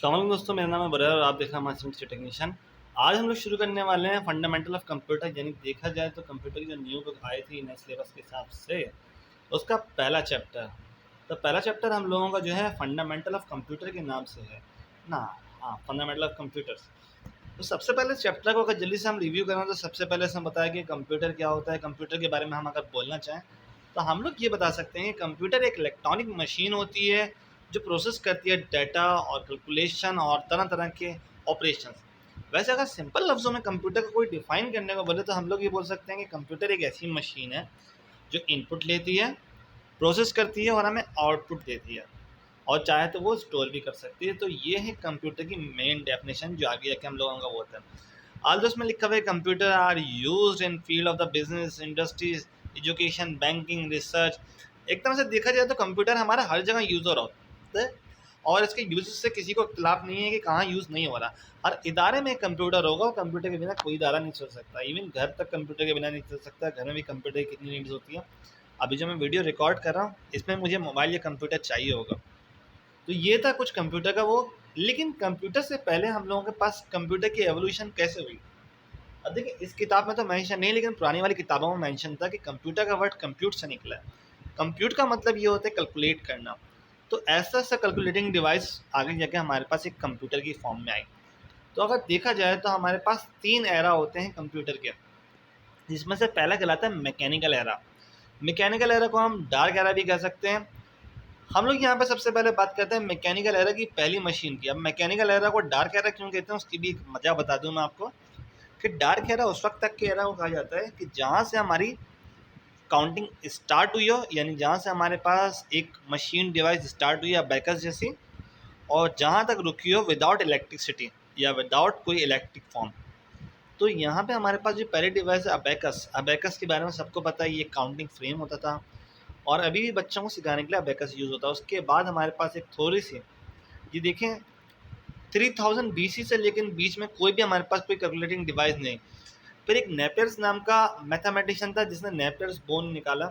अस्सलाम दोस्तों, मेरा नाम है बरर और आप देख रहे हैं हमारे सिटी टेक्नीशियन। आज हम लोग शुरू करने वाले हैं फंडामेंटल ऑफ कंप्यूटर। यानी देखा जाए तो कंप्यूटर की जो न्यू बुक आई थी नए सिलेबस के हिसाब से उसका पहला चैप्टर। तो पहला चैप्टर हम लोगों का जो है फंडामेंटल ऑफ कंप्यूटर के नाम से है ना। हाँ, फंडामेंटल ऑफ कंप्यूटर्स। तो सबसे पहले चैप्टर को अगर जल्दी से हम रिव्यू करें तो सबसे पहले से हम बताया कि कंप्यूटर क्या होता है। कंप्यूटर के बारे में हम अगर बोलना चाहें तो हम लोग ये बता सकते हैं कि कंप्यूटर एक इलेक्ट्रॉनिक मशीन होती है जो प्रोसेस करती है डाटा और कैलकुलेशन और तरह तरह के ऑपरेशंस। वैसे अगर सिंपल लफ्ज़ों में कंप्यूटर को कोई डिफाइन करने को बोले तो हम लोग ये बोल सकते हैं कि कंप्यूटर एक ऐसी मशीन है जो इनपुट लेती है, प्रोसेस करती है और हमें आउटपुट देती है, और चाहे तो वो स्टोर भी कर सकती है। तो ये है कंप्यूटर की मेन डेफिनेशन जो आगे जाके हम लोगों का वो होता है। आज उसमें लिखा हुआ है computer are used in field of the business, industries, education, banking, research. एक तरह से देखा जाए तो कंप्यूटर हमारा हर जगह यूज़ हो रहा होता है और इसके यूज से किसी को इख्तलाफ नहीं है कि कहाँ यूज़ नहीं हो रहा। हर इदारे में एक कंप्यूटर होगा और कंप्यूटर के बिना कोई इदारा नहीं चल सकता। इवन घर तक कंप्यूटर के बिना नहीं चल सकता। घर में भी कंप्यूटर की कितनी नीड्स होती है। अभी जो मैं वीडियो रिकॉर्ड कर रहा हूँ इसमें मुझे मोबाइल या कंप्यूटर चाहिए होगा। तो ये था कुछ कंप्यूटर का वो। लेकिन कंप्यूटर से पहले हम लोगों के पास कंप्यूटर की एवोल्यूशन कैसे हुई। अब देखिए, इस किताब में तो मेंशन नहीं, लेकिन पुरानी वाली किताबों में मेंशन था कि कंप्यूटर का वर्ड कंप्यूट से निकला है। कंप्यूट का मतलब ये होता है कैलकुलेट करना। तो ऐसा सा कैलकुलेटिंग डिवाइस आगे जाके हमारे पास एक कंप्यूटर की फॉर्म में आई। तो अगर देखा जाए तो हमारे पास 3 एरा होते हैं कंप्यूटर के, जिसमें से पहला कहलाता है मैकेनिकल एरा। मैकेनिकल एरा को हम डार्क एरा भी कह सकते हैं। हम लोग यहाँ पे सबसे पहले बात करते हैं मैकेनिकल एरा की पहली मशीन की। अब मैकेनिकल एरा को डार्क एरा क्यों कहते हैं उसकी भी एक मजा बता दूं मैं आपको कि डार्क एरा उस वक्त तक के एरा को कहा जाता है कि जहाँ से हमारी काउंटिंग स्टार्ट हुई हो, यानी जहाँ से हमारे पास एक मशीन डिवाइस स्टार्ट हुई अबेकस जैसी, और जहाँ तक रुकी हो विदाउट इलेक्ट्रिसिटी या विदाउट कोई इलेक्ट्रिक फॉर्म। तो यहाँ पे हमारे पास जो पहले डिवाइस है अबेकस। अबेकस के बारे में सबको पता है, ये काउंटिंग फ्रेम होता था और अभी भी बच्चों को सिखाने के लिए अबेकस यूज़ होता है। उसके बाद हमारे पास एक थोड़ी सी, ये देखें, 3000 BC से लेकिन बीच में कोई भी हमारे पास कोई कैलकुलेटिंग डिवाइस नहीं। फिर एक नेपियर्स नाम का मैथमेटिशियन था जिसने नेपियर्स बोन निकाला,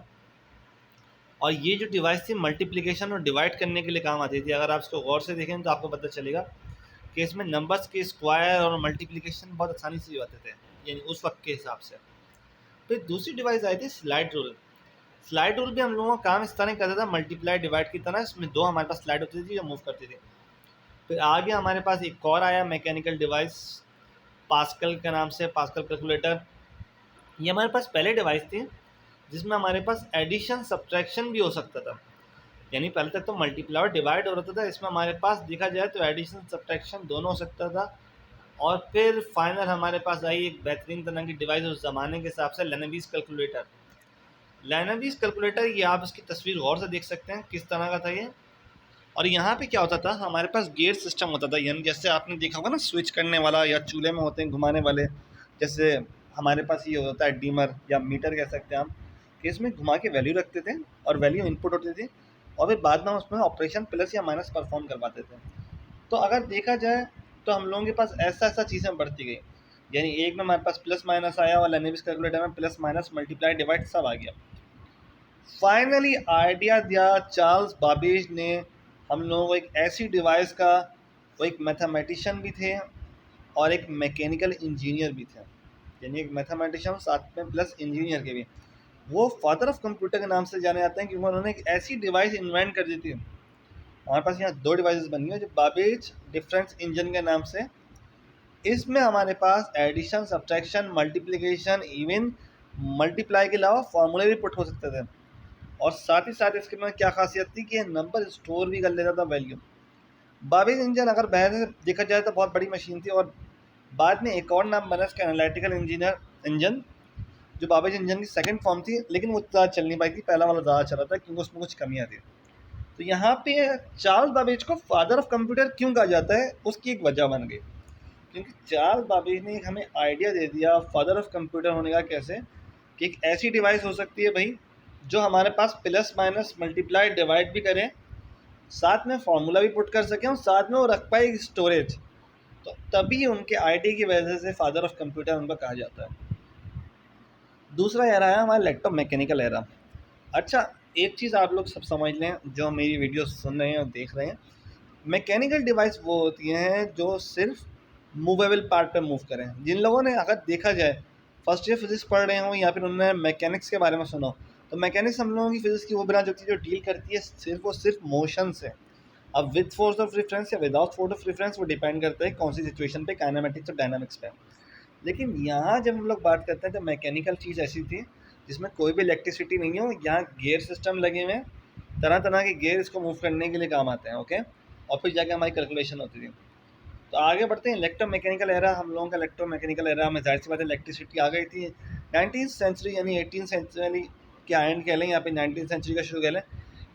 और ये जो डिवाइस थी मल्टीप्लिकेशन और डिवाइड करने के लिए काम आती थी। अगर आप इसको गौर से देखें तो आपको पता चलेगा कि इसमें नंबर्स के स्क्वायर और मल्टीप्लिकेशन बहुत आसानी से होते थे, यानी उस वक्त के हिसाब से। फिर दूसरी डिवाइस आई थी स्लाइड रूल। स्लाइड रूल भी हम लोगों का काम इस तरह करता था, मल्टीप्लाई डिवाइड की तरह। इसमें 2 हमारे पास स्लाइड होती थी जो मूव करती थी। फिर आगे हमारे पास एक और आया मैकेनिकल डिवाइस पास्कल के नाम से, पास्कल कैलकुलेटर। ये हमारे पास पहले डिवाइस थी जिसमें हमारे पास एडिशन सब्ट्रैक्शन भी हो सकता था। यानी पहले तक तो मल्टीप्लाई और डिवाइड हो रहा था, इसमें हमारे पास देखा जाए तो एडिशन सब्ट्रैक्शन दोनों हो सकता था। और फिर फाइनल हमारे पास आई एक बेहतरीन तरह की डिवाइस उस ज़माने के हिसाब से, लेनावीज कैलकुलेटर। लेनावीज कैलकुलेटर, ये आप इसकी तस्वीर गौर से देख सकते हैं किस तरह का था ये। और यहाँ पे क्या होता था, हमारे पास गेयर सिस्टम होता था। यानी जैसे आपने देखा होगा ना स्विच करने वाला, या चूल्हे में होते हैं घुमाने वाले, जैसे हमारे पास ये होता है डीमर या मीटर कह सकते हैं हम, कि इसमें घुमा के वैल्यू रखते थे और वैल्यू इनपुट होती थी, और फिर बाद में उसमें ऑपरेशन प्लस या माइनस परफॉर्म करवाते थे। तो अगर देखा जाए तो हम लोगों के पास ऐसा ऐसा चीज़ें बढ़ती गई। यानी एक में हमारे पास प्लस माइनस आया और लेनावीज कैलकुलेटर में प्लस माइनस मल्टीप्लाई डिवाइड सब आ गया। फाइनली आइडिया दिया चार्ल्स बाबेज ने हम लोगों को एक ऐसी डिवाइस का। वो एक मैथमेटिशियन भी थे और एक मैकेनिकल इंजीनियर भी थे, यानी एक मैथमेटिशियन साथ में प्लस इंजीनियर के भी। वो फादर ऑफ कंप्यूटर के नाम से जाने जाते हैं क्योंकि उन्होंने एक ऐसी डिवाइस इन्वेंट कर दी थी। हमारे पास यहाँ 2 डिवाइसेस बनी है जो बाबेज डिफरेंस इंजन के नाम से। इसमें हमारे पास addition subtraction multiplication even multiply के अलावा फार्मूले भी पुट हो सकते थे। और साथ ही साथ इसके में क्या खासियत थी कि ये नंबर स्टोर भी कर लेता था वैल्यू। बाबेज इंजन अगर बाहर से देखा जाए तो बहुत बड़ी मशीन थी, और बाद में एक और नाम बना इसका एनालिटिकल इंजीनियर इंजन, जो बाबेज इंजन की सेकंड फॉर्म थी, लेकिन वो ज़्यादा चल नहीं पाई थी। पहला वाला ज़्यादा चला था क्योंकि उसमें कुछ कमियाँ थी। तो यहाँ पे चार्ल्स बाबेज को फादर ऑफ कंप्यूटर क्यों कहा जाता है, उसकी एक वजह बन गई। क्योंकि चार्ल्स बाबेज ने हमें आइडिया दे दिया फादर ऑफ कंप्यूटर होने का कैसे, कि एक ऐसी डिवाइस हो सकती है भाई जो हमारे पास प्लस माइनस मल्टीप्लाई डिवाइड भी करें, साथ में फार्मूला भी पुट कर सकें और साथ में वो रख पाए स्टोरेज। तो तभी उनके आईडी की वजह से फादर ऑफ कंप्यूटर उनका कहा जाता है। दूसरा एरा है हमारा इलेक्ट्रो मैकेनिकल एरा। अच्छा, एक चीज़ आप लोग सब समझ लें जो मेरी वीडियो सुन रहे हैं और देख रहे हैं, मैकेनिकल डिवाइस वो होती हैं जो सिर्फ मूवेबल पार्ट पे मूव करें। जिन लोगों ने अगर देखा जाए फर्स्ट ईयर फिजिक्स पढ़ रहे हों या फिर उन्होंने मैकेनिक्स के बारे में सुना हो, तो मैकेनिक्स हम लोगों की फिजिक्स की वो ब्रांच होती है जो डील करती है सिर्फ मोशन से। अब विद फोर्स ऑफ रेफरेंस या विदाउट फोर्स ऑफ रेफरेंस वो डिपेंड करता है कौन सी सिचुएशन पे, काइनेमेटिक्स और डायनामिक्स पे। लेकिन यहाँ जब हम लोग बात करते हैं तो मैकेनिकल चीज़ ऐसी थी जिसमें कोई भी इलेक्ट्रिसिटी नहीं हो, यहाँ गेयर सिस्टम लगे हुए हैं, तरह तरह के गेयर इसको मूव करने के लिए काम आते हैं। ओके, और फिर जाके हमारी कैलकुलेशन होती थी। तो आगे बढ़ते हैं इलेक्ट्रोमैकेनिकल एरा। हम लोगों का इलेक्ट्रोमैकेनिकल एरा में जाहिर सी बात है इलेक्ट्रिसिटी आ गई थी 19th सेंचुरी, यानी 18th सेंचुरी के एंड कह लें, यहाँ पे 19th सेंचुरी का शुरू कह लें।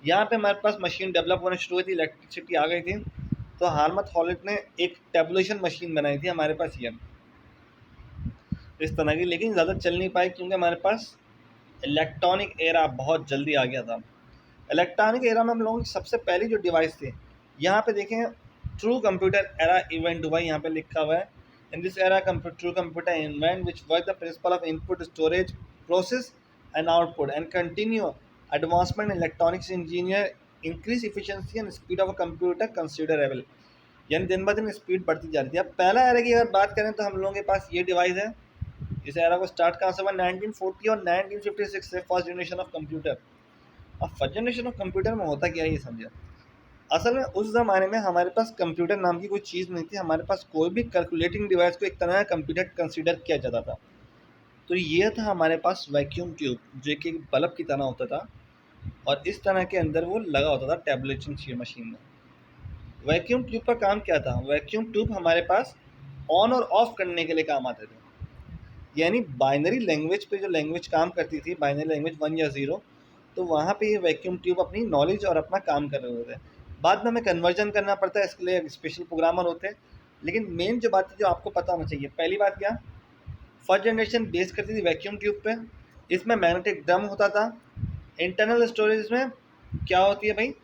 यहाँ पे हमारे पास मशीन डेवलप होना शुरू हुई थी, इलेक्ट्रिसिटी आ गई थी। तो हार्मथ हॉलिट ने एक टेबुलेशन मशीन बनाई थी हमारे पास ये इस तरह की, लेकिन ज़्यादा चल नहीं पाई क्योंकि हमारे पास इलेक्ट्रॉनिक एरा बहुत जल्दी आ गया था। इलेक्ट्रॉनिक एरा में हम लोगों की सबसे पहली जो डिवाइस थी, यहाँ पे देखें ट्रू कंप्यूटर एरा इवेंट हुआ, यहाँ पे लिखा हुआ है in this era true computer invent which work the principle of input storage process and output and continue advancement in electronics engineer increase efficiency and speed of a computer considerable. यानी दिन ब दिन स्पीड बढ़ती जा रही है। अब पहला एरा की अगर बात करें तो हम लोगों के पास ये डिवाइस है। इस एरा को स्टार्ट कहाँ से हुआ? 1940 और 1956 से फर्स्ट जनरेशन ऑफ कंप्यूटर। अब फर्स्ट जनरेशन ऑफ कंप्यूटर में होता क्या है ये समझे। असल में उस ज़माने में हमारे पास कंप्यूटर नाम की कोई चीज़ नहीं थी, हमारे पास कोई भी कैलकुलेटिंग डिवाइस को एक तरह का कंप्यूटर कंसीडर किया जाता था। तो ये था हमारे पास वैक्यूम ट्यूब जो कि बल्ब की तरह होता था और इस तरह के अंदर वो लगा होता था टैबलेटिंग मशीन में। वैक्यूम ट्यूब का काम क्या था? वैक्यूम ट्यूब हमारे पास ऑन और ऑफ करने के लिए काम आते थे। यानी बाइनरी लैंग्वेज पे जो लैंग्वेज काम करती थी, बाइनरी लैंग्वेज 1 या 0, तो वहाँ पे ये वैक्यूम ट्यूब अपनी नॉलेज और अपना काम कर रहे होते हैं। बाद में हमें कन्वर्जन करना पड़ता है, इसके लिए एक स्पेशल प्रोग्रामर होते हैं। लेकिन मेन जो बात है जो आपको पता होना चाहिए, पहली बात क्या, फर्स्ट जनरेशन बेस करती थी वैक्यूम ट्यूब पे। इसमें मैग्नेटिक ड्रम होता था। इंटरनल स्टोरेज में क्या होती है भाई?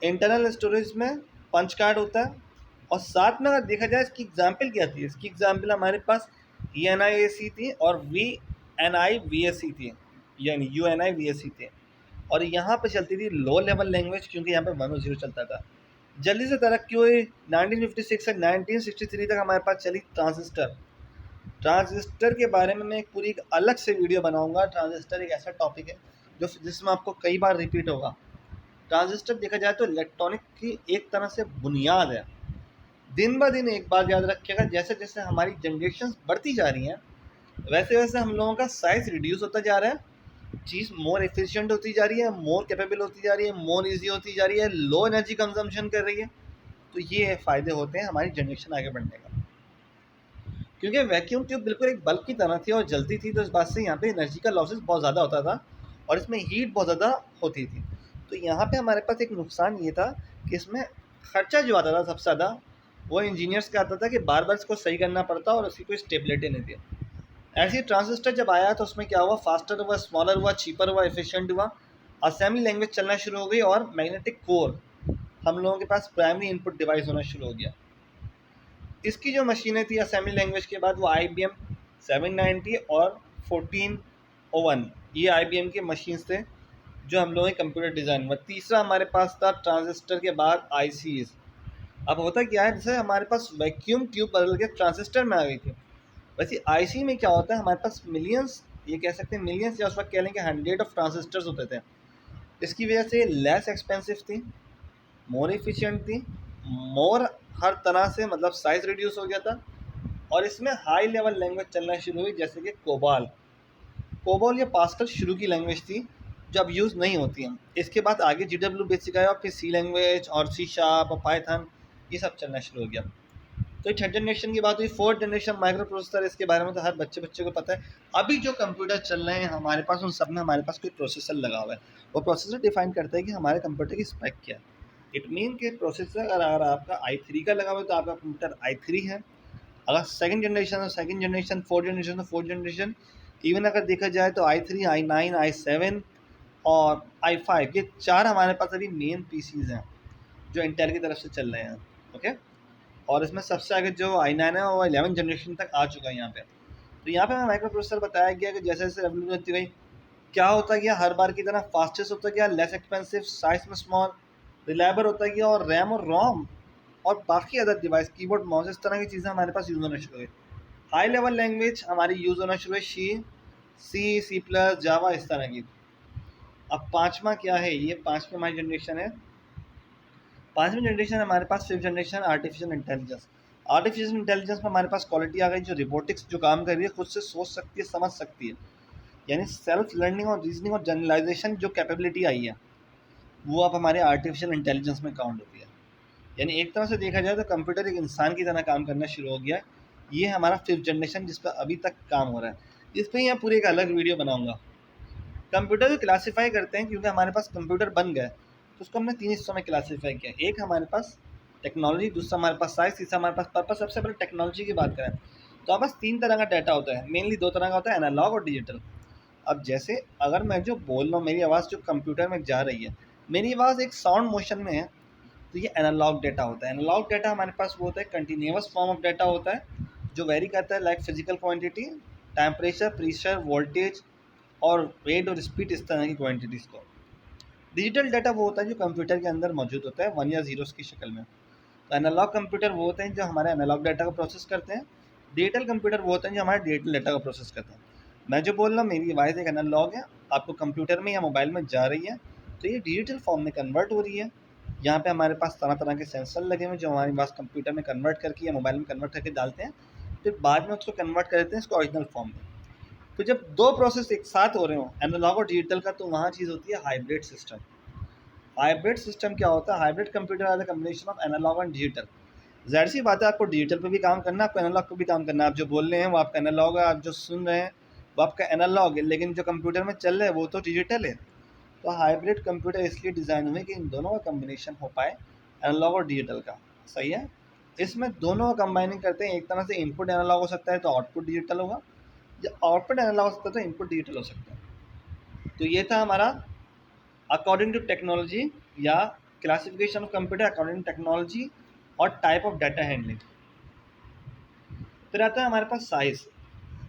इंटरनल स्टोरेज में पंच कार्ड होता है और साथ में अगर देखा जाए इसकी एग्जाम्पल क्या थी, इसकी एग्जाम्पल हमारे पास ENIAC थी और VNIVSC थी, यानी UNIVSC थे। और यहाँ पे चलती थी लो लेवल लैंग्वेज क्योंकि यहाँ पे 1 और 0 चलता था। जल्दी से तरक्की हुई 1956 से 1963 तक हमारे पास चली ट्रांजिस्टर। ट्रांजिस्टर के बारे में मैं एक पूरी एक अलग से वीडियो बनाऊंगा। ट्रांजिस्टर एक ऐसा टॉपिक है जो जिसमें आपको कई बार रिपीट होगा। ट्रांजिस्टर देखा जाए तो इलेक्ट्रॉनिक की एक तरह से बुनियाद है। दिन ब दिन एक बात याद रखिएगा, जैसे जैसे हमारी जनरेशन बढ़ती जा रही हैं वैसे वैसे हम लोगों का साइज रिड्यूस होता जा रहा है, चीज़ मोर एफिशिएंट होती जा रही है, मोर कैपेबल होती जा रही है, मोर इजी होती जा रही है, लो एनर्जी कंजम्पशन कर रही है। तो ये फ़ायदे होते हैं हमारी जनरेशन आगे बढ़ने का। क्योंकि वैक्यूम ट्यूब बिल्कुल एक बल्ब की तरह थी और जलती थी, तो इस बात से यहाँ पे एनर्जी का लॉसेस बहुत ज़्यादा होता था और इसमें हीट बहुत ज़्यादा होती थी। तो यहाँ पे हमारे पास एक नुकसान ये था कि इसमें खर्चा जो आता था सबसे ज़्यादा वो इंजीनियर्स का आता था कि बार बार इसको सही करना पड़ता और उसकी कोई स्टेबिलिटी नहीं थी। ऐसे ही ट्रांजिस्टर जब आया तो उसमें क्या हुआ, फास्टर हुआ, स्मॉलर हुआ, चीपर हुआ, एफिशिएंट हुआ, असेंबली लैंग्वेज चलना शुरू हो गई और मैग्नेटिक कोर हम लोगों के पास प्राइमरी इनपुट डिवाइस होना शुरू हो गया। इसकी जो मशीनें थी असेंबली लैंग्वेज के बाद वो IBM 790 और 1401, ये IBM के मशीन्स थे जो हम लोगों के कंप्यूटर डिज़ाइन में। तीसरा हमारे पास था ट्रांजिस्टर के बाद ICs। अब होता क्या है, जैसे हमारे पास वैक्यूम ट्यूब बदल के ट्रांजिस्टर में आ गई थी, वैसे IC में क्या होता है, हमारे पास मिलियंस, ये कह सकते हैं मिलियंस या उस वक्त कह लें कि 100 ऑफ ट्रांजिस्टर्स होते थे। इसकी वजह से लेस एक्सपेंसिव थी, मोर एफिशिएंट थी, मोर हर तरह से मतलब साइज़ रिड्यूस हो गया था और इसमें हाई लेवल लैंग्वेज चलना शुरू हुई जैसे कि कोबाल। कोबाल या पास्कल शुरू की लैंग्वेज थी जो अब यूज़ नहीं होती हैं। इसके बाद आगे GW बेसिक आया और फिर C लैंग्वेज और C शार्प और पाइथन, ये सब चलना शुरू हो गया। तो ये थर्ड जनरेशन की बात हुई। फोर्थ जनरेशन माइक्रो प्रोसेसर, इसके बारे में तो हर बच्चे को पता है। अभी जो कंप्यूटर चल रहे हैं हमारे पास उन सब में हमारे पास कोई प्रोसेसर लगा हुआ है। वो प्रोसेसर डिफाइन करता है कि हमारे कंप्यूटर की स्पेक क्या है। इट मीन के प्रोसेसर अगर आपका i3 का लगा हुआ है तो आपका कंप्यूटर i3 है। अगर सेकंड जनरेशन तो सेकंड जनरेशन, फोर्थ जनरेशन तो फोर्थ जनरेशन। इवन अगर देखा जाए तो i3, i9, i7 और i5, ये 4 हमारे पास अभी मेन PCs हैं जो इंटेल की तरफ से चल रहे हैं। ओके, और इसमें सबसे आगे जो i9 है वो 11 जनरेशन तक आ चुका है यहाँ पे। तो यहाँ पे हमें माइक्रो प्रोसेसर बताया गया कि जैसे जैसे रेवोल्यूशन होती गई क्या होता गया, हर बार की तरह फास्टेस्ट होता गया, लेस एक्सपेंसिव, साइज में स्मॉल, रिलायबल होता गया और रैम और रोम और बाकी अदर डिवाइस, कीबोर्ड, माउस, इस तरह की चीज़ें हमारे पास यूज़ होना शुरू हुई। हाई लेवल लैंग्वेज हमारी यूज़ होना शुरू हुई सी प्लस, जावा, इस तरह की। अब पाँचवा क्या है, ये पाँचवीं हमारी जनरेशन है। पाँचवीं जनरेशन हमारे पास fifth generation artificial intelligence. Artificial intelligence में हमारे पास क्वालिटी आ गई जो रोबोटिक्स जो काम कर रही है, खुद से सोच सकती है, समझ सकती है, यानी सेल्फ लर्निंग और रीजनिंग और जनरलाइजेशन जो कैपेबिलिटी आई है वो अब हमारे आर्टिफिशियल इंटेलिजेंस में काउंट होती है। यानी एक तरह से देखा जाए तो कंप्यूटर एक इंसान की तरह काम करना शुरू हो गया है। ये हमारा फिफ्थ जनरेशन जिस पर अभी तक काम हो रहा है। इस पर यहाँ पूरी एक अलग वीडियो बनाऊंगा। कंप्यूटर को क्लासीफाई करते हैं क्योंकि हमारे पास कंप्यूटर बन गया है, तो उसको हमने तीन हिस्सों में क्लासीफाई किया। एक हमारे पास टेक्नोलॉजी, दूसरा हमारे पास साइंस, तीसरा हमारे पास पर्पस। सबसे पहले टेक्नोलॉजी की बात करें तो हमारे पास तीन तरह का डाटा होता है, मेनली दो तरह का होता है, एनालॉग और डिजिटल। अब जैसे अगर मैं जो बोल रहा हूँ, मेरी आवाज़ जो कंप्यूटर में जा रही है, मेरी आवाज़ एक साउंड मोशन में है, तो ये एनालॉग डाटा होता है। एनालॉग डाटा हमारे पास वो होता है कंटिन्यूअस फॉर्म ऑफ डाटा होता है जो वेरी करता है, like physical quantity, temperature, pressure, voltage और रेट और स्पीड, इस तरह की क्वांटिटीज़ को। डिजिटल डाटा वो होता है जो कंप्यूटर के अंदर मौजूद होता है, वन या जीरोस की शक्ल में। तो एनालॉग कंप्यूटर वो होते हैं जो हमारे एनालॉग डाटा को प्रोसेस करते हैं। डिजिटल कंप्यूटर वो होते हैं जो हमारे डिजिटल डाटा को प्रोसेस करते हैं। मैं जो बोल रहा हूँ, मेरी आवाज़ एक एनालॉग है, आपको कंप्यूटर में या मोबाइल में जा रही है, तो ये डिजिटल फॉर्म में कन्वर्ट हो रही है। यहाँ पे हमारे पास तरह तरह के सेंसर लगे हुए हैं जो हमारी आवाज़ कंप्यूटर में कन्वर्ट करके या मोबाइल में कन्वर्ट करके डालते हैं, फिर बाद में उसको कन्वर्ट कर देते हैं इसको ओरिजिनल फॉर्म में। तो जब दो प्रोसेस एक साथ हो रहे हो, एनालॉग और डिजिटल का, तो वहाँ चीज़ होती है हाइब्रिड सिस्टम। हाइब्रिड सिस्टम क्या होता है? Hybrid computer are the combination of analogue and digital. ज़ाहिर सी बात है, आपको डिजिटल पे भी काम करना है, आपको एनालॉग पे भी काम करना है। आप जो बोल रहे हैं वो आपका एनालॉग है, आप जो सुन रहे हैं वो आपका एनालॉग है, लेकिन जो कंप्यूटर में चल रहा है वो तो डिजिटल है। तो हाइब्रिड कंप्यूटर इसलिए डिज़ाइन हुए कि इन दोनों का कम्बिनेशन हो पाए, एनालॉग और डिजिटल का। सही है। इसमें दोनों का कंबाइनिंग करते हैं। एक तरह से इनपुट एनालॉग हो सकता है तो आउटपुट डिजिटल होगा, या आउटपुट एनालॉग हो सकता है तो इनपुट डिजिटल हो सकता है। तो ये था हमारा अकॉर्डिंग टू टेक्नोलॉजी या classification of computer according to technology और टाइप ऑफ डाटा हैंडलिंग। फिर आता है हमारे पास साइज़।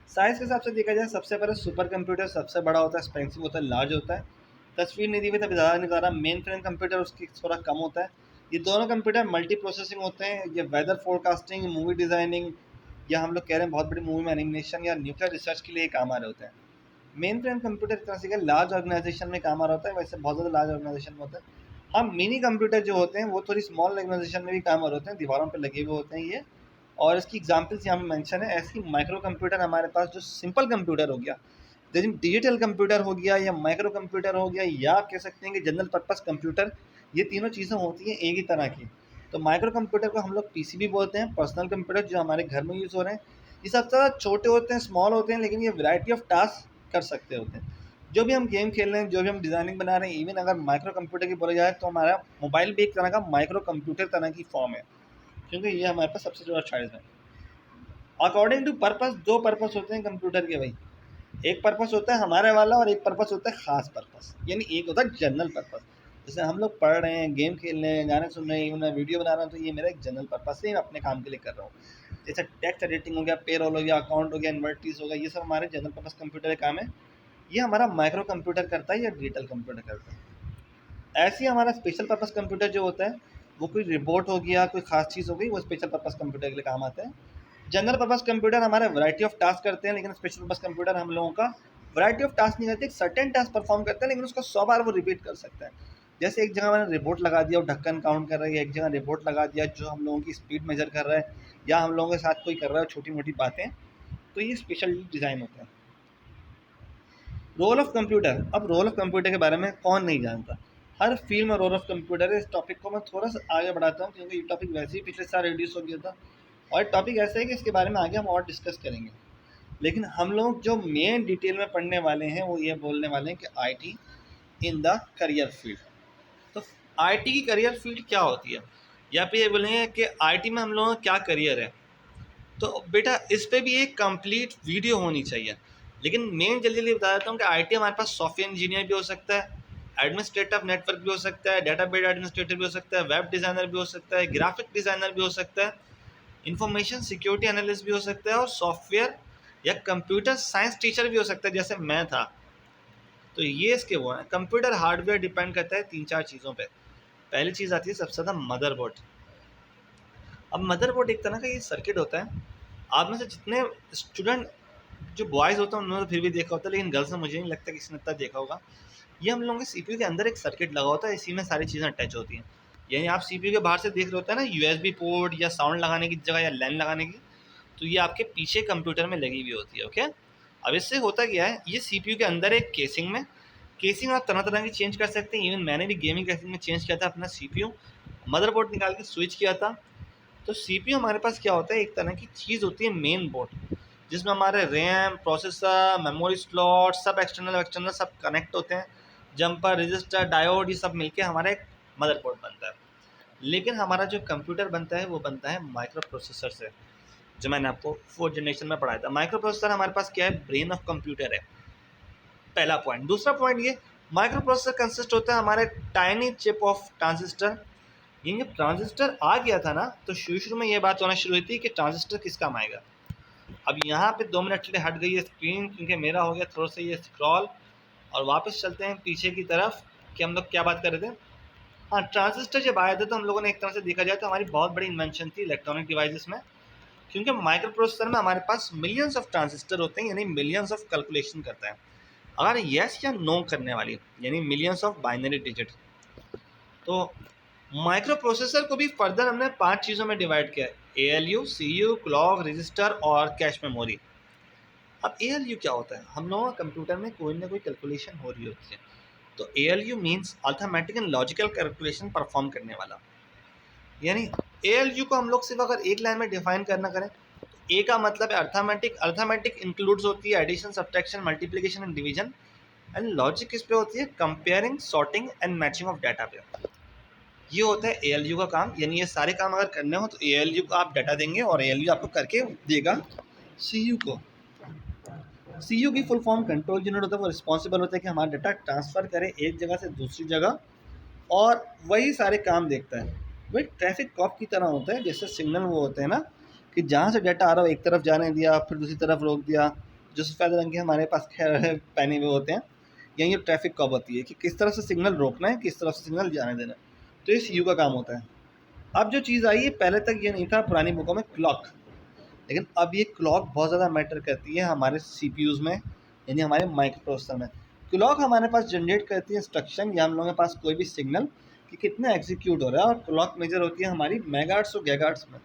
साइज़ के हिसाब से देखा जाए, सबसे पहले सुपर कंप्यूटर सबसे बड़ा होता है, एक्सपेंसिव होता है, लार्ज होता है। तस्वीर नहीं दी हुई तभी ज़्यादा नहीं बता रहा। मेन फ्रेम कंप्यूटर उसकी थोड़ा कम होता है। ये दोनों कंप्यूटर मल्टी प्रोसेसिंग होते हैं। ये वेदर फोरकास्टिंग, मूवी डिज़ाइनिंग, या हम लोग कह रहे हैं बहुत बड़ी मूवी में एनिमेशन या न्यूक्लियर रिसर्च के लिए काम आ रहे होते हैं। मेन फ्रेम कंप्यूटर इस तरह से लार्ज ऑर्गेनाइजेशन में काम आ रहा होता है, वैसे बहुत ज़्यादा लार्ज ऑर्गेनाइजेशन में होता है। हाँ, मिनी कंप्यूटर जो होते हैं वो थोड़ी स्मॉल ऑर्गेनाइजेशन में भी काम आ रहे होते हैं, दीवारों पर लगे हुए होते हैं ये। और इसकी एग्जाम्पल्स यहाँ पे मेंशन है। ऐसी माइक्रो कंप्यूटर हमारे पास जो सिंपल कंप्यूटर हो गया, लेकिन डिजिटल कंप्यूटर हो गया, या माइक्रो कंप्यूटर हो गया, या आप कह सकते हैं कि जनरल पर्पस कंप्यूटर, ये तीनों चीज़ें होती हैं एक ही तरह की। तो माइक्रो कंप्यूटर को हम लोग पीसीबी बोलते हैं, पर्सनल कंप्यूटर जो हमारे घर में यूज़ हो रहे हैं। ये सबसे ज़्यादा छोटे होते हैं, स्मॉल होते हैं, लेकिन ये वैरायटी ऑफ टास्क कर सकते होते हैं। जो भी हम गेम खेल रहे हैं, जो भी हम डिज़ाइनिंग बना रहे हैं, इवन अगर माइक्रो कंप्यूटर की बोला जाए तो हमारा मोबाइल भी एक तरह का माइक्रो कंप्यूटर तरह की फॉर्म है, क्योंकि ये हमारे पास सबसे ज़्यादा चॉइस है। अकॉर्डिंग टू पर्पस, दो पर्पस होते हैं कंप्यूटर के भाई। एक पर्पस होता है हमारे वाला और एक पर्पस होता है खास पर्पस, यानी एक होता है जनरल पर्पस। जैसे हम लोग पढ़ रहे हैं, गेम खेल रहे हैं, गाने सुन रहे हैं, मैं वीडियो बना रहा हूँ, तो ये मेरा एक जनरल पर्पस है, मैं अपने काम के लिए कर रहा हूँ। जैसे टेक्स्ट एडिटिंग हो गया, पेरोल हो गया, अकाउंट हो गया, इन्वर्टीज हो गया, ये सब हमारे जनरल पर्पस कंप्यूटर का काम है। ये हमारा माइक्रो कंप्यूटर करता है या डिजिटल कंप्यूटर करता है। ऐसे ही हमारा स्पेशल पर्पस कंप्यूटर जो होता है, वो कोई रिपोर्ट हो गया, कोई खास चीज़ हो गई, वो स्पेशल पर्पस कंप्यूटर के लिए काम आता है। जनरल पर्पस कंप्यूटर हमारे वैरायटी ऑफ टास्क करते हैं, लेकिन स्पेशल पर्पस कंप्यूटर हम लोगों का वैरायटी ऑफ टास्क नहीं करते, एक सर्टेन टास्क परफॉर्म करते हैं, लेकिन उसको 100 बार वो रिपीट कर सकता है। जैसे एक जगह मैंने रिपोर्ट लगा दिया और ढक्कन काउंट कर रही है, एक जगह रिपोर्ट लगा दिया जो हम लोगों की स्पीड मेजर कर रहा है, या हम लोगों के साथ कोई कर रहा है छोटी मोटी बातें, तो ये स्पेशल डिज़ाइन होते हैं। Role of computer. अब रोल ऑफ कंप्यूटर के बारे में कौन नहीं जानता, हर फील्ड में रोल ऑफ कंप्यूटर है। इस टॉपिक को मैं थोड़ा सा आगे बढ़ाता हूँ क्योंकि ये टॉपिक वैसे ही पिछले साल रिड्यूस हो गया था, और टॉपिक ऐसा है कि इसके बारे में आगे हम और डिस्कस करेंगे। लेकिन हम लोग जो मेन डिटेल में पढ़ने वाले हैं वो ये बोलने वाले हैं कि IT in the career field. तो आईटी की करियर फील्ड क्या होती है, या फिर ये बोलेंगे कि आईटी में हम लोगों का क्या करियर है। तो बेटा इस पे भी एक कंप्लीट वीडियो होनी चाहिए, लेकिन मेन जल्दी जल्दी बता देता हूँ कि आईटी हमारे पास सॉफ्टवेयर इंजीनियर भी हो सकता है, एडमिनिस्ट्रेटिव नेटवर्क भी हो सकता है, डेटाबेस एडमिनिस्ट्रेटर भी हो सकता है, वेब डिज़ाइनर भी हो सकता है, ग्राफिक डिज़ाइनर भी हो सकता है, इंफॉर्मेशन सिक्योरिटी एनालिस्ट भी हो सकता है, और सॉफ्टवेयर या कंप्यूटर साइंस टीचर भी हो सकता है जैसे मैं था। तो ये इसके वो हैं। कंप्यूटर हार्डवेयर डिपेंड करता है तीन चार चीज़ों पे। पहली चीज़ आती है सबसे ज़्यादा मदरबोर्ड। अब मदरबोर्ड एक तरह का ये सर्किट होता है। आप में से जितने स्टूडेंट जो बॉयज़ होते हैं उन्होंने तो फिर भी देखा होता है, लेकिन गर्ल्स में मुझे नहीं लगता किसी ने इतना देखा होगा। ये हम लोगों के सीपीयू के अंदर एक सर्किट लगा होता है, इसी में सारी चीज़ें अटैच होती हैं। यानी आप सीपीयू के बाहर से देख रहे होते हैं ना यूएसबी पोर्ट या साउंड लगाने की जगह या लैन लगाने की, तो ये आपके पीछे कंप्यूटर में लगी हुई होती है। ओके, अब इससे होता क्या है, ये सीपीयू के अंदर एक केसिंग में, केसिंग आप तरह तरह की चेंज कर सकते हैं। इवन मैंने भी गेमिंग केसिंग में चेंज किया था अपना सीपीयू, मदरबोर्ड निकाल के स्विच किया था। तो सीपीयू हमारे पास क्या होता है, एक तरह की चीज़ होती है मेन बोर्ड, जिसमें हमारे रैम, प्रोसेसर, मेमोरी स्लॉट, सब एक्सटर्नल एक्सटर्नल सब कनेक्ट होते हैं। जंपर, रजिस्टर, डायोड, ये सब मिलके हमारा एक मदरबोर्ड बनता है। लेकिन हमारा जो कंप्यूटर बनता है वो बनता है माइक्रो प्रोसेसर से, जो मैंने आपको 4th जनरेशन में पढ़ाया था। माइक्रो प्रोसेसर हमारे पास क्या है, ब्रेन ऑफ कंप्यूटर है, पहला पॉइंट। दूसरा पॉइंट ये, माइक्रो प्रोसेसर कंसिस्ट होता है हमारे टाइनी चिप ऑफ ट्रांजिस्टर। ये जब ट्रांजिस्टर आ गया था ना, तो शुरू शुरू में ये बात होना शुरू हुई थी कि ट्रांजिस्टर किस काम आएगा। अब यहाँ पे 2 मिनट के लिए हट गई है स्क्रीन, क्योंकि मेरा हो गया थोड़ा सा ये स्क्रॉल, और वापस चलते हैं पीछे की तरफ कि हम लोग क्या बात कर रहे थे। हाँ, ट्रांजिस्टर जब आए थे तो हम लोगों ने एक तरह से देखा जाए तो हमारी बहुत बड़ी इन्वेंशन थी इलेक्ट्रॉनिक डिवाइसेस में, क्योंकि माइक्रो प्रोसेसर में हमारे पास मिलियंस ऑफ ट्रांजिस्टर होते हैं, यानी मिलियंस ऑफ कैलकुलेशन करता है। अगर येस या नो करने वाली, यानी मिलियंस ऑफ बाइनरी डिजिट। तो माइक्रो प्रोसेसर को भी फर्दर हमने 5 चीज़ों में डिवाइड किया है, ALU, CU, क्लॉक, रजिस्टर और कैश मेमोरी। अब ALU क्या होता है, हम लोगों का कंप्यूटर में कोई ना कोई कैलकुलेशन हो रही होती है, तो ALU means arithmetic and logical calculation perform करने वाला। यानी ALU को हम लोग सिर्फ अगर एक लाइन में डिफाइन करना करें, तो ए का मतलब है अर्थमेटिक। अर्थमेटिक इंक्लूड्स होती है addition, subtraction, multiplication and division. And logic किस पे होती है, comparing, sorting and matching of data पे। ये होता है ALU का काम। यानी ये सारे काम अगर करने हो तो ALU को आप डाटा देंगे और ALU आपको करके देगा CU को। CU की फुल फॉर्म कंट्रोल यूनिट होता है, वो रिस्पॉन्सिबल होता है कि हमारा डाटा ट्रांसफ़र करे एक जगह से दूसरी जगह, और वही सारे काम देखता है। वो एक ट्रैफिक कॉप की तरह होता है, जैसे सिग्नल वो होते हैं ना कि जहाँ से डाटा आ रहा हो एक तरफ जाने दिया, फिर दूसरी तरफ रोक दिया, जो सफ़ेद रंग के हमारे पास खैर पहने हुए होते हैं। यही ये ट्रैफिक कॉप होती है कि किस तरफ से सिग्नल रोकना है, किस तरफ से सिग्नल जाने देना है। तो ये CU का काम होता है। अब जो चीज़ आई है, पहले तक ये नहीं था पुरानी बुकों में, क्लॉक। लेकिन अब ये क्लॉक बहुत ज़्यादा मैटर करती है हमारे CPUs में, यानी हमारे माइक्रो प्रोसेसर में। क्लॉक हमारे पास जनरेट करती है इंस्ट्रक्शन या हम लोगों के पास कोई भी सिग्नल कि कितना एग्जीक्यूट हो रहा है, और क्लॉक मेजर होती है हमारी मेगाहर्ट्ज़ और गीगाहर्ट्ज़ में।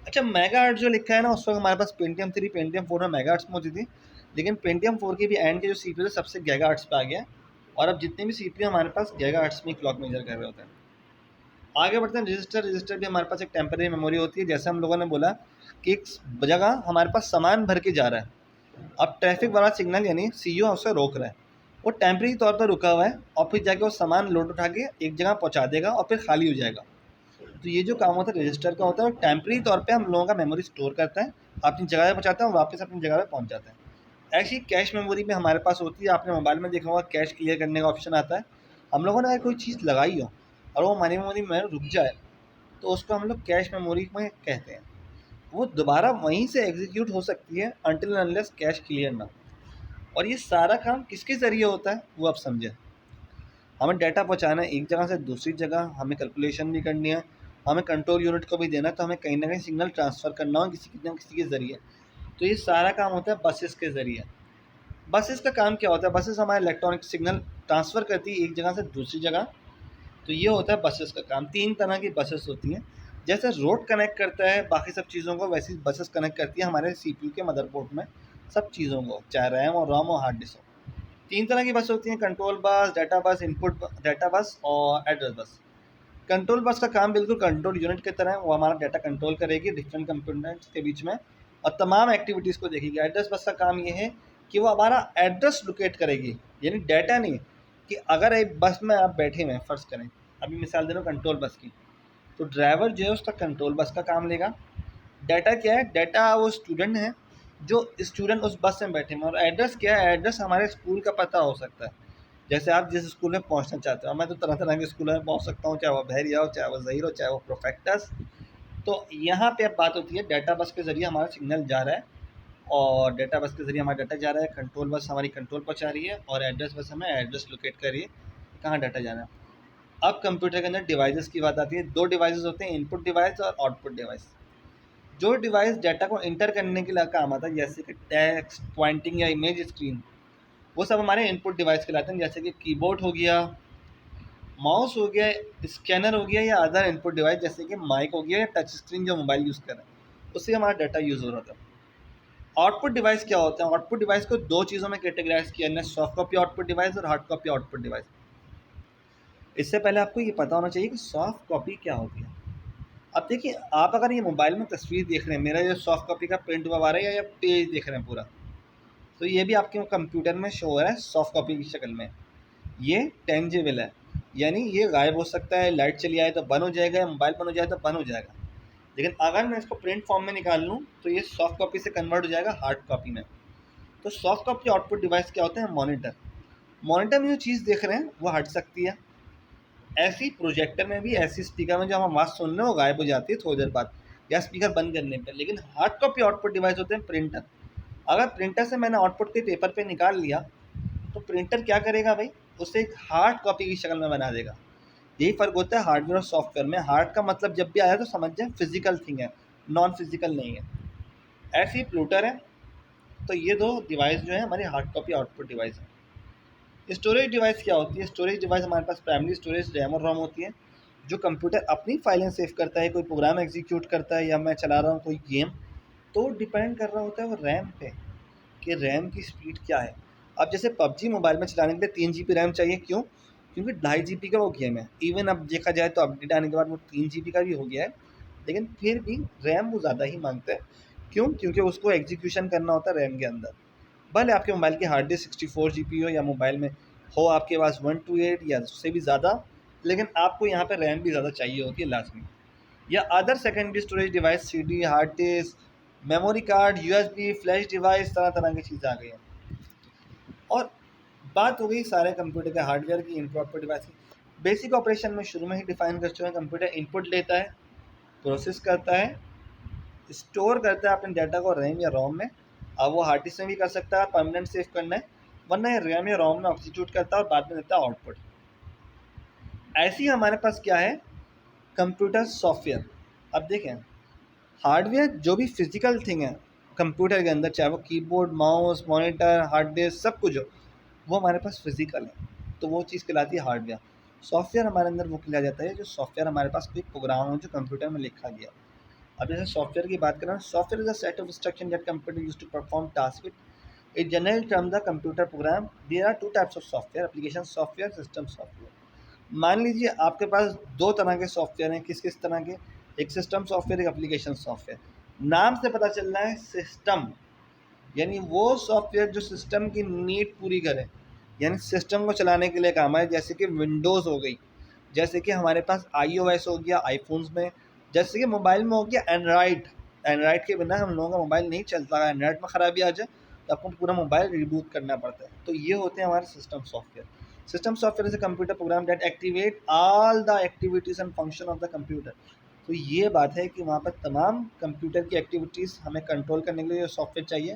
अच्छा, मेगाहर्ट्ज़ जो लिखा है ना, उस वक्त हमारे पास पेंटियम 3, पेंटियम 4 में मेगाहर्ट्ज़ में होती थी, लेकिन पेंटियम 4 के भी एंड के जो CPU है सबसे गीगाहर्ट्ज़ पे आ गया है, और अब जितने भी CPU हमारे पास गीगाहर्ट्ज़ में क्लॉक मेजर कर रहे होते हैं। आगे बढ़ते हैं, रजिस्टर। रजिस्टर भी हमारे पास एक टेम्परेरी मेमोरी होती है। जैसे हम लोगों ने बोला कि एक जगह हमारे पास सामान भर के जा रहा है, अब ट्रैफिक वाला सिग्नल यानी CU उसे रोक रहा है, वो टेम्परेरी तौर पर रुका हुआ है, और फिर जाके वो सामान लोड उठा के एक जगह पहुंचा देगा और फिर खाली हो जाएगा। तो ये जो काम होता है रजिस्टर का होता है, और टेम्परेरी तौर पे हम लोगों का मेमोरी स्टोर करता है, अपनी जगह पे पहुँचाता है और वापस अपनी जगह पे पहुँच जाता है। ऐसी कैश मेमोरी में हमारे पास होती है, आपने मोबाइल में देखा होगा कैश क्लियर करने का ऑप्शन आता है। हम लोगों ने अगर कोई चीज़ लगाई हो और वो हमारी मेमोरी में रुक जाए, तो उसको हम लोग कैश मेमोरी में कहते हैं। वो दोबारा वहीं से एग्जीक्यूट हो सकती है अनटिल अनलेस कैश क्लियर ना। और ये सारा काम किसके ज़रिए होता है वो आप समझें। हमें डाटा पहुंचाना है एक जगह से दूसरी जगह, हमें कैलकुलेशन भी करनी है, हमें कंट्रोल यूनिट को भी देना है, तो हमें कहीं ना कहीं सिग्नल ट्रांसफ़र करना हो किसी न किसी के ज़रिए। तो ये सारा काम होता है बसेस के ज़रिए। बसेस का काम क्या होता है, बसेस हमारे इलेक्ट्रॉनिक सिग्नल ट्रांसफ़र करती है एक जगह से दूसरी जगह। तो ये होता है बसेस का काम। 3 तरह की बसेस होती हैं। जैसे रोड कनेक्ट करता है बाकी सब चीज़ों को, वैसी बसेस कनेक्ट करती है हमारे CPU के मदरबोर्ड में सब चीज़ों को, चाहे रैम और रोम और हार्ड डिस्क हो। 3 तरह की बस होती हैं, कंट्रोल बस, डाटा बस, इनपुट डाटा बस और एड्रेस बस। कंट्रोल बस का काम बिल्कुल कंट्रोल यूनिट की तरह है, वो हमारा डाटा कंट्रोल करेगी डिफरेंट कंपोनेंट्स के बीच में और तमाम एक्टिविटीज़ को देखेगी। एड्रेस बस का काम ये है कि वो हमारा एड्रेस लोकेट करेगी, यानी डाटा नहीं, कि अगर एक बस में आप बैठे हुए हैं, फ़र्ज़ करें, अभी मिसाल दे रहा हूँ कंट्रोल बस की, तो ड्राइवर जो है उसका कंट्रोल बस का काम लेगा। डाटा क्या है, डाटा वो स्टूडेंट है जो स्टूडेंट उस बस में बैठे हैं। और एड्रेस क्या है, एड्रेस हमारे स्कूल का पता हो सकता है। जैसे आप जिस स्कूल में पहुंचना चाहते हो, मैं तो तरह तरह के स्कूलों में पहुंच सकता हूं, चाहे वो बहरिया हो, चाहे वो ज़हीर हो, चाहे वो प्रोफेक्टस। तो यहाँ पे अब बात होती है डाटा बस के ज़रिए हमारा सिग्नल जा रहा है, और डाटा बस के ज़रिए हमारा डाटा जा रहा है, कंट्रोल बस हमारी कंट्रोल पहुँचा रही है, और एड्रेस बस हमें एड्रेस लोकेट कर रही है कहाँ डाटा जाना है। अब कंप्यूटर के अंदर डिवाइसेस की बात आती है। 2 डिवाइसेस होते हैं, इनपुट डिवाइस और आउटपुट डिवाइस। जो डिवाइस डाटा को इंटर करने के लिए काम आता है, जैसे कि टेक्स्ट, पॉइंटिंग या इमेज स्क्रीन, वो सब हमारे इनपुट डिवाइस कहलाते हैं। जैसे कि कीबोर्ड हो गया, माउस हो गया, स्कैनर हो गया, या अदर इनपुट डिवाइस जैसे कि माइक हो गया या टच स्क्रीन जो मोबाइल यूज़ कर रहे हैं, उससे हमारा डाटा यूज़ हो रहा था। आउटपुट डिवाइस क्या होता है? आउटपुट डिवाइस को दो चीज़ों में कैटेगराइज किया है, सॉफ्ट कॉपी आउटपुट डिवाइस और हार्ड कॉपी आउटपुट डिवाइस। इससे पहले आपको ये पता होना चाहिए कि सॉफ्ट कॉपी क्या होती है। अब देखिए, आप अगर ये मोबाइल में तस्वीर देख रहे हैं, मेरा जो सॉफ्ट कॉपी का प्रिंट हुआ आ रहा है या पेज देख रहे हैं पूरा, तो ये भी आपके कंप्यूटर में शो हो रहा है सॉफ्ट कॉपी की शक्ल में। ये टेंजिबल है, यानी ये गायब हो सकता है, लाइट चली आए तो बंद हो जाएगा, मोबाइल बंद हो जाए तो बंद हो जाएगा। लेकिन अगर मैं इसको प्रिंट फॉर्म में निकाल लूँ तो ये सॉफ्ट कॉपी से कन्वर्ट हो जाएगा हार्ड कॉपी में। तो सॉफ्ट कॉपी आउटपुट डिवाइस क्या होते हैं? मॉनिटर। मॉनिटर में जो चीज़ देख रहे हैं वो हट सकती है, ऐसी प्रोजेक्टर में भी, ऐसी स्पीकर में जो हम आवाज़ सुन रहे हैं वो गायब हो जाती है थोड़ी देर बाद या स्पीकर बंद करने पर। लेकिन हार्ड कॉपी आउटपुट डिवाइस होते हैं प्रिंटर। अगर प्रिंटर से मैंने आउटपुट के पेपर पे निकाल लिया तो प्रिंटर क्या करेगा भाई? उसे एक हार्ड कॉपी की शक्ल में बना देगा। यही फ़र्क होता है हार्डवेयर और सॉफ्टवेयर में। हार्ड का मतलब जब भी आया तो समझ जाए फिजिकल थिंग है, नॉन फिजिकल नहीं है। ऐसे ही प्लूटर है। तो ये दो डिवाइस जो है हमारी हार्ड कॉपी आउटपुट डिवाइस है। स्टोरेज डिवाइस क्या होती है? स्टोरेज डिवाइस हमारे पास प्राइमरी स्टोरेज रैम और रोम होती है, जो कंप्यूटर अपनी फाइलें सेव करता है, कोई प्रोग्राम एग्जीक्यूट करता है या मैं चला रहा हूँ कोई गेम, तो डिपेंड कर रहा होता है वो रैम पे कि रैम की स्पीड क्या है। अब जैसे पबजी मोबाइल में चलाने के लिए 3 GB रैम चाहिए, क्यों? क्योंकि 2.5 GB का वो गेम है। इवन अब देखा जाए तो अपडेट आने के बाद वो 3 GB का भी हो गया है, लेकिन फिर भी रैम वो ज़्यादा ही मांगता है। क्यों? क्योंकि उसको एग्जीक्यूशन करना होता है रैम के अंदर। भले आपके मोबाइल की हार्ड डिस्क 64 GB हो या मोबाइल में हो आपके पास 128 या उससे भी ज़्यादा, लेकिन आपको यहाँ पर रैम भी ज़्यादा चाहिए होती है लाजमी। या other secondary storage device, CD, hard disk, memory card, USB, flash device, तरह तरह की चीज़ें आ गई हैं। और बात हो गई सारे कंप्यूटर के हार्डवेयर की, इनपुट डिवाइस की। बेसिक ऑपरेशन में शुरू में ही डिफाइन कर चुके हैं। कंप्यूटर इनपुट लेता है, प्रोसेस करता है, स्टोर करता है अपने डाटा को रैम या रोम में। अब वो हार्ड डिस्क में भी कर सकता है, परमानेंट सेव करना है, वरना ये रैम या रोम में एग्जीक्यूट करता है और बाद में देता है आउटपुट। ऐसे ही हमारे पास क्या है? Computer software. अब देखें, हार्डवेयर जो भी फिजिकल थिंग है कंप्यूटर के अंदर, चाहे वो keyboard, mouse, monitor, hard disk, सब कुछ हो, वो हमारे पास फिजिकल है, तो वो चीज़ कहलाती है हार्डवेयर। सॉफ्टवेयर हमारे अंदर वो किया जाता है जो सॉफ्टवेयर हमारे पास कोई प्रोग्राम हो जो कंप्यूटर में लिखा गया। अब जैसे सॉफ्टवेयर की बात करें, software is a set of instruction that computer use to perform task with a general term the computer program. There are two types of software, application software, system software. मान लीजिए आपके पास दो तरह के सॉफ्टवेयर हैं। किस किस तरह के? एक सिस्टम सॉफ्टवेयर, एक एप्लीकेशन सॉफ्टवेयर। नाम से पता चल रहा है सिस्टम, यानी वो सॉफ्टवेयर जो सिस्टम की नीड पूरी करे, यानी सिस्टम को चलाने के लिए काम आए। जैसे कि विंडोज़ हो गई, जैसे कि हमारे पास iOS हो गया आईफोन्स में, जैसे कि मोबाइल में हो गया एंड्रॉइड। एंड्रॉइड के बिना हम लोगों का मोबाइल नहीं चलता। अगर एंड्रॉइड में ख़राबी आ जाए तो आपको पूरा मोबाइल रिबूट करना पड़ता है। तो ये होते हैं हमारे system software. System software is a computer program that activate all the activities and function of the computer. तो ये बात है कि वहाँ पर तमाम कंप्यूटर की एक्टिविटीज़ हमें कंट्रोल करने के लिए जो सॉफ्टवेयर चाहिए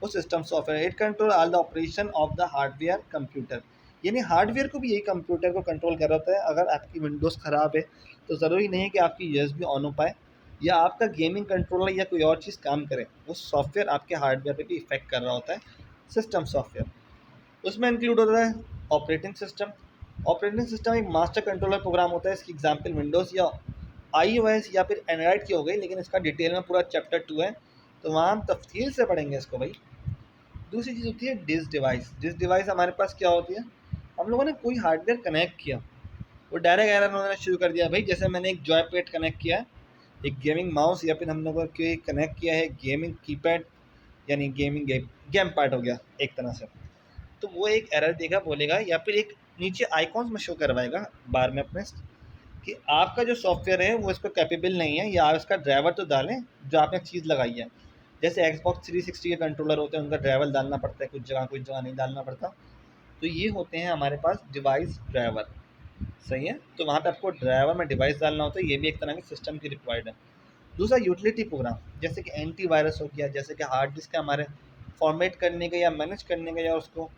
वो system software. It control all the operation of the hardware computer, यानी हार्डवेयर को भी यही कंप्यूटर को कंट्रोल कर रहा होता है। अगर आपकी विंडोज़ ख़राब है तो ज़रूरी नहीं है कि आपकी USB ऑन हो पाए या आपका गेमिंग कंट्रोलर या कोई और चीज़ काम करे, वो सॉफ्टवेयर आपके हार्डवेयर पे भी इफेक्ट कर रहा होता है। सिस्टम सॉफ्टवेयर उसमें इंक्लूड होता है ऑपरेटिंग सिस्टम। ऑपरेटिंग सिस्टम एक मास्टर कंट्रोलर प्रोग्राम होता है। इसकी एग्जांपल विंडोज़ या iOS या फिर एंड्रॉइड की हो गई, लेकिन इसका डिटेल में पूरा चैप्टर 2 है, तो वहाँ हम तफसील से पढ़ेंगे इसको भाई। दूसरी चीज़ होती है डिस्क डिवाइस। डिस्क डिवाइस हमारे पास क्या होती है? हम लोगों ने कोई हार्डवेयर कनेक्ट किया, वो डायरेक्ट एरर होना शुरू कर दिया भाई। जैसे मैंने एक जॉय पैड कनेक्ट किया है, एक गेमिंग माउस, या फिर हम लोगों के कनेक्ट किया है गेमिंग कीपैड, यानी गेमिंग गेम पार्ट हो गया एक तरह से, तो वो एक एरर देगा, बोलेगा, या फिर एक नीचे आइकॉन्स में शो करवाएगा बार में अपने कि आपका जो सॉफ्टवेयर है वो इसको कैपेबल नहीं है, या आप इसका ड्राइवर तो डालें जो आपने चीज़ लगाई है। जैसे Xbox 360 के कंट्रोलर होते हैं, उनका ड्राइवर डालना पड़ता है, कुछ जगह नहीं डालना पड़ता। तो ये होते हैं हमारे पास डिवाइस ड्राइवर, सही है। तो वहाँ पे आपको ड्राइवर में डिवाइस डालना होता है, ये भी एक तरह के सिस्टम की रिक्वायर्ड है। दूसरा यूटिलिटी प्रोग्राम, जैसे कि एंटीवायरस हो गया, जैसे कि हार्ड डिस्क का हमारे फॉर्मेट करने का या मैनेज करने का या उसको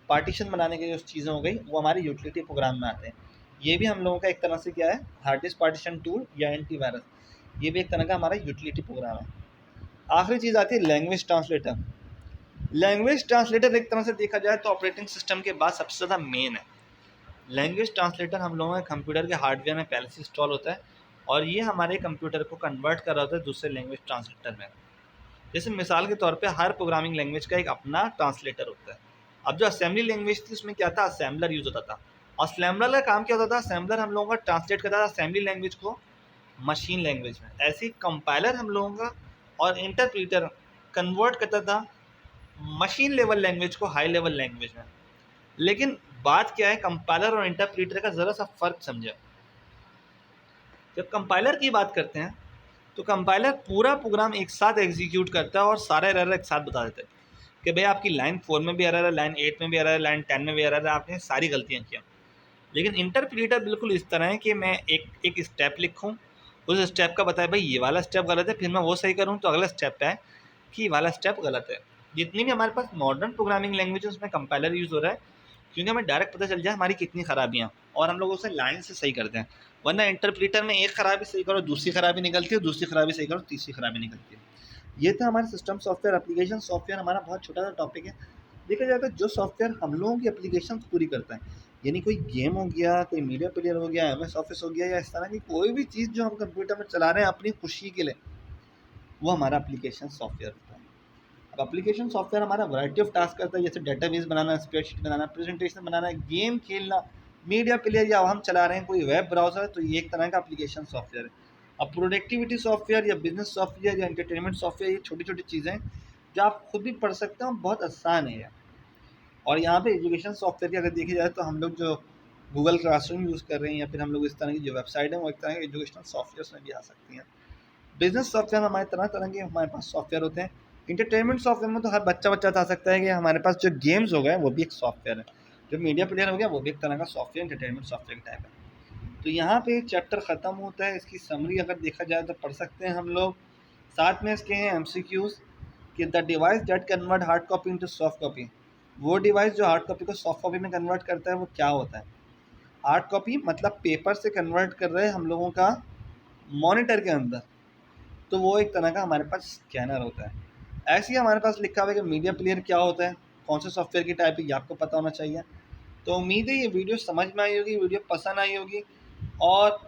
पार्टीशन बनाने की जो चीज़ें हो गई, वो हमारे यूटिलिटी प्रोग्राम में आते हैं। ये भी हम लोगों का एक तरह से क्या है, हार्ड डिस्क पार्टीशन टूल या एंटीवायरस, ये भी एक तरह का हमारा यूटिलिटी प्रोग्राम है। आखिरी चीज़ आती है लैंग्वेज ट्रांसलेटर। लैंग्वेज ट्रांसलेटर एक तरह से देखा जाए तो ऑपरेटिंग सिस्टम के बाद सबसे ज़्यादा मेन है। लैंग्वेज ट्रांसलेटर हम लोगों के कंप्यूटर के हार्डवेयर में पहले से इंस्टॉल होता है और ये हमारे कंप्यूटर को कन्वर्ट कर रहा होता है दूसरे लैंग्वेज ट्रांसलेटर में। जैसे मिसाल के तौर पे हर प्रोग्रामिंग लैंग्वेज का एक अपना ट्रांसलेटर होता है। अब जो असेंबली लैंग्वेज थी उसमें क्या था, असेंबलर यूज होता था। असेंबलर का काम क्या होता था, असेंबलर हम लोगों का ट्रांसलेट करता था असेंबली लैंग्वेज को मशीन लैंग्वेज में। ऐसे ही कंपाइलर हम लोगों का और इंटरप्रीटर कन्वर्ट करता था मशीन लेवल लैंग्वेज को हाई लेवल लैंग्वेज में। लेकिन बात क्या है, कंपाइलर और इंटरप्रीटर का ज़रा सा फ़र्क समझे। जब कंपाइलर की बात करते हैं तो कंपाइलर पूरा प्रोग्राम एक साथ एग्जीक्यूट करता है और सारे एरर एक साथ बता देता है कि भाई आपकी लाइन 4 में भी एरर है, लाइन 8 में भी एरर है, लाइन 10 में भी एरर है, आपने सारी गलतियाँ किया। लेकिन इंटरप्रीटर बिल्कुल इस तरह है कि मैं एक एक स्टेप लिखूँ, उस स्टेप का बताए भाई ये वाला स्टेप गलत है, फिर मैं वो सही करूँ तो अगला स्टेप पे है कि ये वाला स्टेप गलत है। जितनी भी हमारे पास मॉडर्न प्रोग्रामिंग लैंग्वेज है उसमें कंपाइलर यूज़ हो रहा है क्योंकि हमें डायरेक्ट पता चल जाए हमारी कितनी खराबियाँ और हम लोग उसे लाइन से सही करते हैं। वरना इंटरप्रीटर में एक खराबी सही करो दूसरी खराबी निकलती है, दूसरी खराबी सही करो तीसरी खराबी निकलती है। ये था हमारे सिस्टम सॉफ्टवेयर। एप्लीकेशन सॉफ्टवेयर हमारा बहुत छोटा सा टॉपिक है। देखा जाए तो जो सॉफ्टवेयर हम लोगों की एप्लीकेशन पूरी करता है, यानी कोई गेम हो गया, कोई मीडिया प्लेयर हो गया, एमएस ऑफिस हो गया या इस तरह की कोई भी चीज़ जो हम कंप्यूटर में चला रहे हैं अपनी खुशी के लिए, वो हमारा एप्लीकेशन सॉफ्टवेयर होता है। अब एप्लीकेशन सॉफ्टवेयर हमारा वैरायटी ऑफ टास्क करता है, जैसे डेटाबेस बनाना, स्प्रेडशीट बनाना, प्रेजेंटेशन बनाना, गेम खेलना, मीडिया प्लेयर या हम चला रहे हैं कोई वेब ब्राउज़र है तो ये एक तरह का एप्लीकेशन सॉफ्टवेयर है। अब प्रोडक्टिविटी सॉफ्टवेयर या बिजनेस सॉफ्टवेयर या एंटरटेनमेंट सॉफ्टवेयर, ये छोटी छोटी चीज़ें हैं जो आप खुद भी पढ़ सकते हैं और बहुत आसान है। और यहाँ पे एजुकेशन सॉफ्टवेयर की अगर देखी जाए तो हम लोग जो गूगल क्लासरूम यूज़ कर रहे हैं या फिर हम लोग इस तरह की जो वेबसाइट है वो एक तरह के एजुकेशनल सॉफ्टवेयर में भी आ सकती हैं। बिजनेस सॉफ्टवेयर हमारे तरह तरह के हमारे पास सॉफ्टवेयर होते हैं। इंटरटेनमेंट सॉफ्टवेयर में तो हर बच्चा बता सकता है कि हमारे पास जो गेम्स हो गए वो भी एक सॉफ्टवेयर है, जो मीडिया प्लेयर हो गया वो भी एक तरह का सॉफ्टवेयर इंटरटेनमेंट सॉफ्टवेयर का टाइप है। तो यहाँ पे चैप्टर ख़त्म होता है। इसकी समरी अगर देखा जाए तो पढ़ सकते हैं हम लोग। साथ में इसके हैं MCQs कि the device that convert hard copy into soft copy. वो डिवाइस जो हार्ड कॉपी को सॉफ्ट कॉपी में कन्वर्ट करता है वो क्या होता है। हार्ड कॉपी मतलब पेपर से कन्वर्ट कर रहे हैं हम लोगों का मॉनिटर के अंदर, तो वो एक तरह का हमारे पास स्कैनर होता है। ऐसे ही हमारे पास लिखा हुआ है कि मीडिया प्लेयर क्या होता है, कौन से सॉफ्टवेयर की टाइप है, ये आपको पता होना चाहिए। तो उम्मीद है ये वीडियो समझ में आई होगी, वीडियो पसंद आई होगी और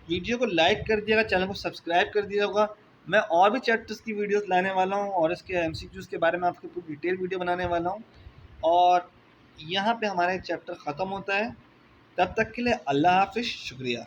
वीडियो को लाइक कर दिएगा, चैनल को सब्सक्राइब कर दिया होगा। मैं और भी चैप्टर्स की वीडियोस लाने वाला हूँ और इसके MCQs के बारे में आपके पूरी डिटेल वीडियो बनाने वाला हूँ। और यहाँ पे हमारा चैप्टर ख़त्म होता है। तब तक के लिए अल्लाह हाफ़िज़, शुक्रिया।